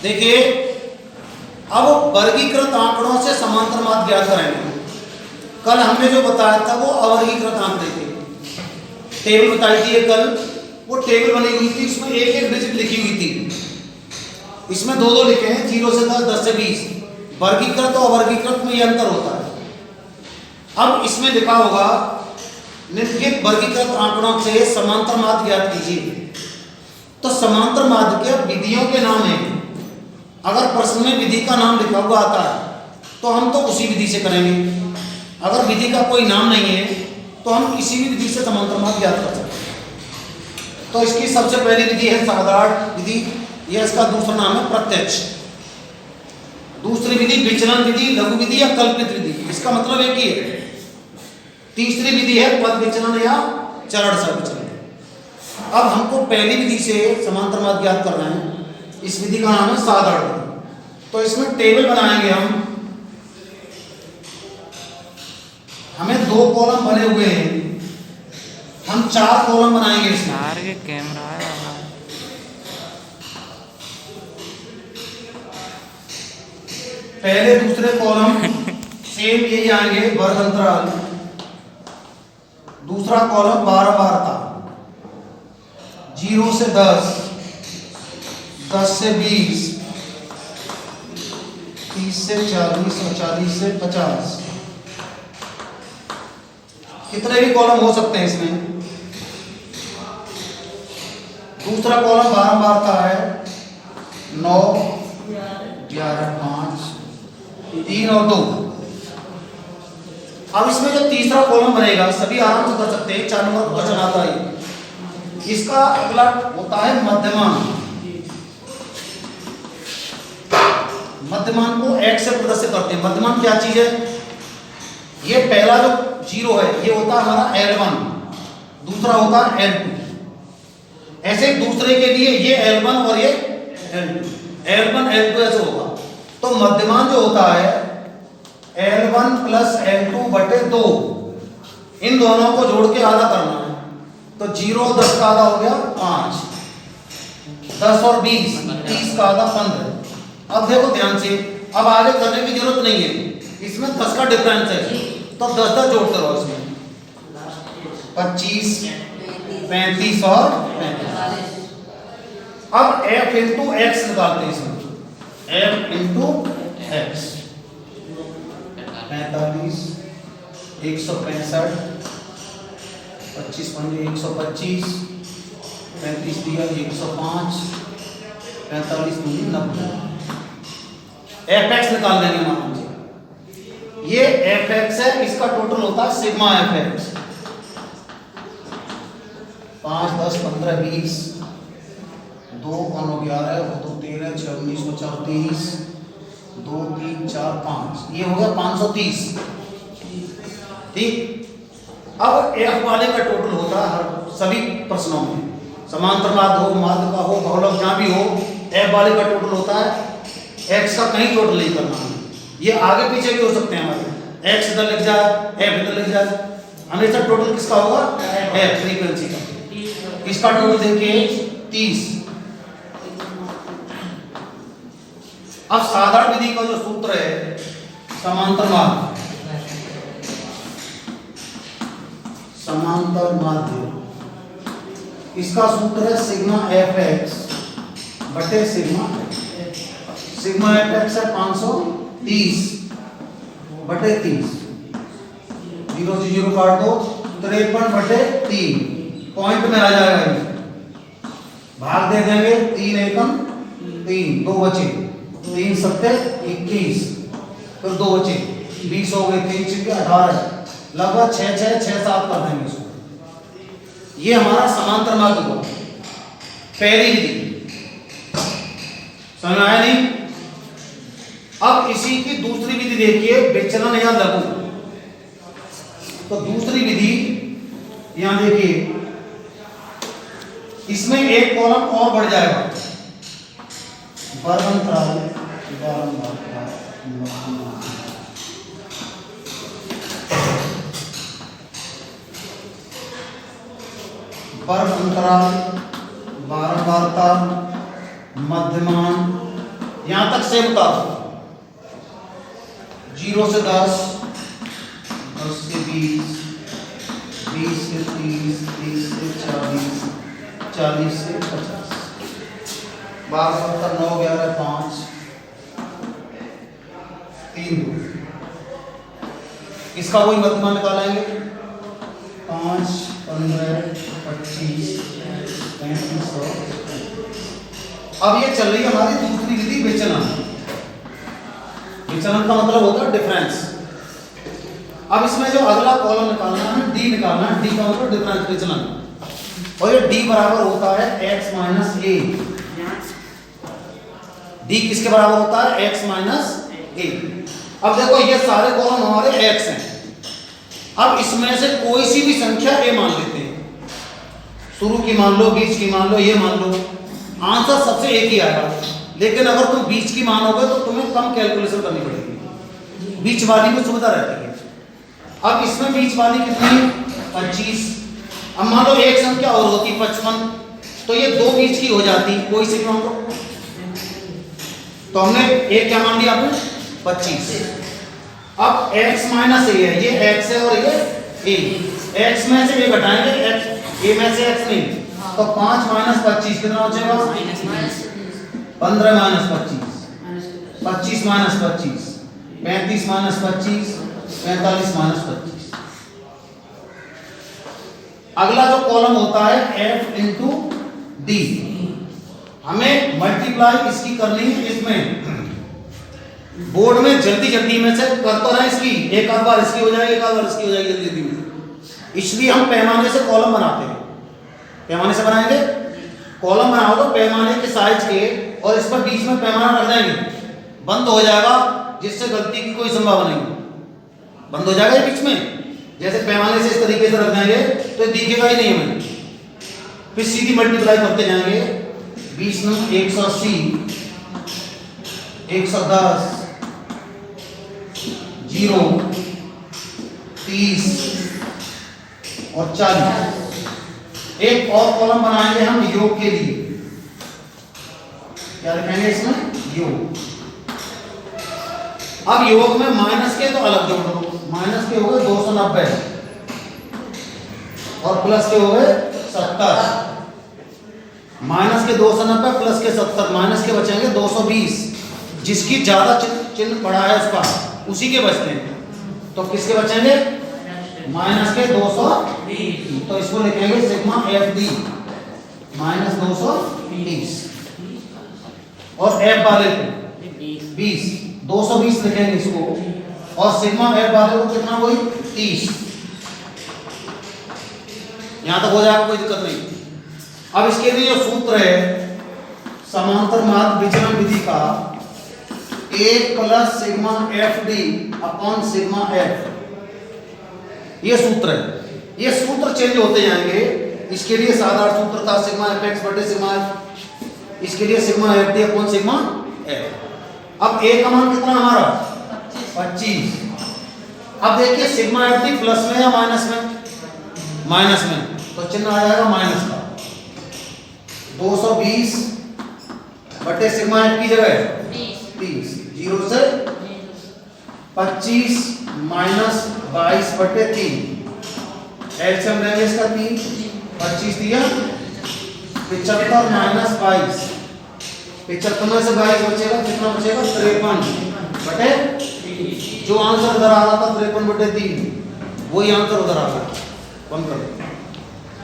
देखिए अब वर्गीकृत आंकड़ों से समांतर माध्य ज्ञात करेंगे। कल हमने जो बताया था वो अवर्गीकृत आंकड़े थे, टेबल बताई थी कल, वो टेबल बनी हुई थी, इसमें एक एक डिजिट लिखी हुई थी, इसमें दो दो लिखे हैं, 0 से 10, 10 से 20। वर्गीकृत और अवर्गीकृत में ये अंतर होता है। अब इसमें लिखा होगा निम्नलिखित वर्गीकृत आंकड़ों से समांतर माध्य ज्ञात कीजिए। तो समांतर माध्य के विधियों के नाम हैं। अगर प्रश्न में विधि का नाम लिखा हुआ आता है तो हम तो उसी विधि से करेंगे, अगर विधि का कोई नाम नहीं है तो हम किसी भी विधि से समांतर माध्य ज्ञात कर सकते हैं। तो इसकी सबसे पहली विधि है साधारण विधि, यह इसका दूसरा नाम है प्रत्यक्ष। दूसरी विधि विचलन विधि, लघु विधि या कल्पित विधि, इसका मतलब एक ही है। तीसरी विधि है पद विचलन या चरण सह विचलन। अब हमको पहली विधि से समांतर माध्य ज्ञात करना है, इस विधि का नाम है साधारण विधि। तो इसमें टेबल बनाएंगे हमें 2 कॉलम बने हुए हैं, हम 4 कॉलम बनाएंगे इसमें। कैमरा है पहले दूसरे कॉलम सेम यही आएंगे, वर्ग अंतराल। दूसरा कॉलम 12 12 था, 0 से 10, 10 से 20, 30 से 40 और 40 से 50। कितने भी कॉलम हो सकते हैं इसमें। दूसरा कॉलम 12 12 का है, 9 11 5 3 और 2। अब इसमें जो तीसरा कॉलम बनेगा सभी आराम से कर सकते हैं, 4 नंबर क्वेश्चन आता है। इसका अगला होता है मध्यमान। मध्यमान को x से प्रदर्शित करते हैं। मध्यमान क्या चीज है, ये पहला जो 0 है ये होता है हमारा L1, दूसरा होता है L2। ऐसे दूसरे के लिए ये L1 और ये L2, L1 L2 ऐसे होगा। तो मध्यमान जो होता है L1 प्लस L2 बटे 2, इन दोनों को जोड़ के आधा करना है। तो 0 और 10 का आधा हो गया 5, 10 और 20, 30 का आधा 15। अब देखो ध्यान से, अब आगे करने की जरूरत नहीं है, इसमें 10 का डिफरेंस है, तो 10 10 जोड़ते रहो इसमें, 25 35 और 35। अब f इंटू एक्स निकालते हैं इसमें, f इंटू एक्स, 45 165, 25 पंजे 125, 35 दिया 105, 45 दूनी 90। एफ एक्स निकाल देंगे मान लीजिए, ये एफ एक्स है, इसका टोटल होता है सिग्मा एफ एक्स। 5 10 15 20, 2 9 11, 2 13, 6 19 34, 2 3 4 5, ये हो गया 530। ठीक, अब एफ वाले का टोटल होता है हर सभी प्रश्नों में, समांतर माध्य हो, माध्य का हो, बहुलक जहां भी हो, एफ वाले का टोटल होता है। एक्स का कहीं टोटल नहीं करना है, ये आगे पीछे भी हो सकते हैं हमारे, एक्स इधर लिख जाए एफ इधर लिख जाए, हमेशा टोटल किसका होगा, एफ फ्रीक्वेंसी का। इसका टोटल देखिए 30। अब साधारण विधि का जो सूत्र है समांतर माध्य, समांतर माध्य, इसका सूत्र है सिग्मा एफ एक्स बटे sigma x. Sigma F x है 530 बटे 30, 0 से 0 काट दो, 53 बटे 3, पॉइंट में आ जाएगा ये, भाग दे देंगे, 3 एकम 3, 2 बचे, 3 सत्ते 21, फिर 2 बचे 20 हो गए, 3 छिके 18, लगभग 6 6 6 7 कर देंगे इसको। ये हमारा समांतर माध्य हुआ, पहली विधि। समझ आया नहीं। अब इसी की दूसरी विधि देखिए, विचलन या लघु। तो दूसरी विधि यहां देखिए, इसमें एक कॉलम और बढ़ जाएगा, वर्ग अंतराल वर्ग अंतराल, बारंबारता, मध्यमान, यहां तक सेम था, 0 से 10, 10 से 20, 20 से 30, 30 से 40, 40 से 50, 12, 17, 9, 11, 5, 3, 2। इसका कोई मध्यमा निकालेंगे, 5, 15, 25, 3500। अब ये चल रही है हमारी दूसरी विधि विचलन। विचलन का मतलब होता है डिफरेंस। अब इसमें जो अगला कॉलम निकालना है, डी निकालना है। डी का मतलब डिफरेंस, विचलन। और ये डी बराबर होता है x माइनस ए। डी किसके बराबर होता है? x माइनस ए। अब देखो ये सारे कॉलम हमारे x हैं। अब इसमें से कोई सी भी संख्या a मान लेते हैं, शुरू की मान लो, बीच की मान लो, ये मान लो, आंसर सबसे एक ही आएगा। लेकिन अगर तुम बीच की मानोगे तो तुम्हें कम कैलकुलेशन करनी पड़ेगी, बीच वाली में सुविधा रहती है। अब इसमें बीच वाली कितनी? 25। अब मान लो एक संख्या और होती 55, तो ये दो बीच की हो जाती, कोई सी भी मान लो। तो हमने एक क्या मान लिया आपने? 25। अब x माइनस ए है, ये x है और ये a। x में से a घटाएंगे, a में से x नहीं, तो 5 माइनस 25 कितना बचेगा? 15 माइनस 25, 25 माइनस 25, 35 माइनस 25, 45 माइनस 25। अगला जो कॉलम होता है f इंटू डी, हमें मल्टीप्लाई इसकी करनी है। इसमें बोर्ड में जल्दी जल्दी में से कर तो रहे, इसकी एक आध बार इसकी हो जाएगी, एक आध बार इसकी हो जाएगी जल्दी जल्दी में। इसलिए हम पैमाने से कॉलम बनाते हैं। पैमाने से बनाएंगे, कॉलम बनाओ तो पैमाने के साइज के, और इस पर बीच में पैमाना रख देंगे, बंद हो जाएगा, जिससे गलती की कोई संभावना नहीं। बंद हो जाएगा ये बीच में, जैसे पैमाने से इस तरीके से रख देंगे तो दिखेगा ही नहीं हमें। फिर सीधी मल्टीप्लाई करते जाएंगे, 20 में 180, 110, 0, 30 और 40। एक और कॉलम बनाएंगे हम योग के लिए। क्या लिखेंगे इसमें? योग। अब योग में माइनस के तो अलग जोड़ दो। माइनस के हो गए 290 और प्लस के हो गए 70। माइनस के 290 प्लस के 70, माइनस के बचेंगे 220। जिसकी ज्यादा चिन्ह पड़ा है उसका, उसी के बचते हैं। तो किसके बचेंगे? माइनस के 220। तो इसको लिखेंगे सिग्मा एफ डी माइनस 220, और एफ वाले को 20, 220 लिखेंगे इसको, और सिग्मा एफ वाले को कितना? कोई 30। यहां तक हो जाएगा, कोई दिक्कत नहीं। अब इसके लिए जो सूत्र है समांतर मार्ग विचलन विधि का, 1 plus sigma F D upon sigma F, ये सूत्र है। ये सूत्र चेंज होते जाएंगे। इसके लिए साधारण सूत्र था सिग्मा एफ एक्स बटे सिग्मा एफ, इसके लिए sigma F D upon sigma F. अब ए का मान कितना हमारा? 25। अब देखिए सिग्मा एफ डी प्लस में या माइनस में? माइनस में, तो चिन्ह आ जाएगा माइनस का। 220 बटे सिग्मा एफ की जगह 30, 0 से 25 माइनस 22 बटे 3, एलसीएम लेंगे इसका 3, 25 दिया 75 माइनस 22, 75 में से 22 बचेगा, कितना बचेगा? 53 बटे, जो आंसर उधर आ रहा था 53 बटे 3, वही आंसर उधर आ गया। बंद कर दो।